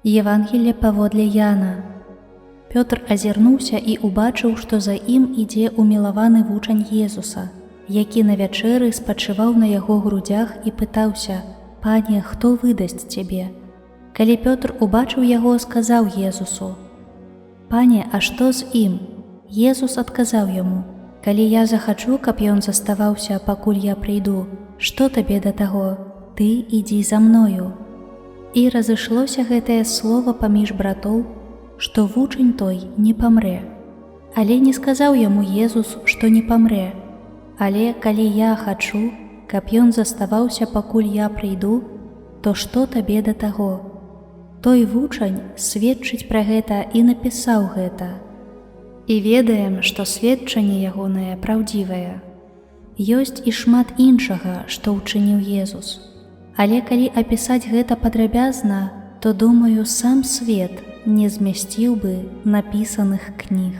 Евангелие паводле Яна. Пётр азірнуўся і ўбачыў, што за ім ідзе умілаваны вучань Езуса, які на вячэры спачываў на яго грудях і пытаўся: «Пане, хто выдасць цябе?» Калі Пётр убачыў яго, сказаў Езусу: «Пане, а што з ім?» Езус адказаў яму: «Калі я захачу, каб ён заставаўся, пакуль я прыйду, што табе да таго? Ты ідзі за мною». І разышлося гэтае слова паміж братоў, што вучань той не памрэ. Але не сказаў яму Езус, што не памрэ. Але калі я хачу, каб ён заставаўся, пакуль я прыйду, то што табе да таго? Той вучань сведчыць пра гэта і напісаў гэта. І ведаем, што сведчанне ягонае праўдзівае. Ёсць і шмат іншага, што ўчыніў Езус. Але калі апісаць гэта падрабязна, то, думаю, сам свет не змясціў бы напісаных кніг.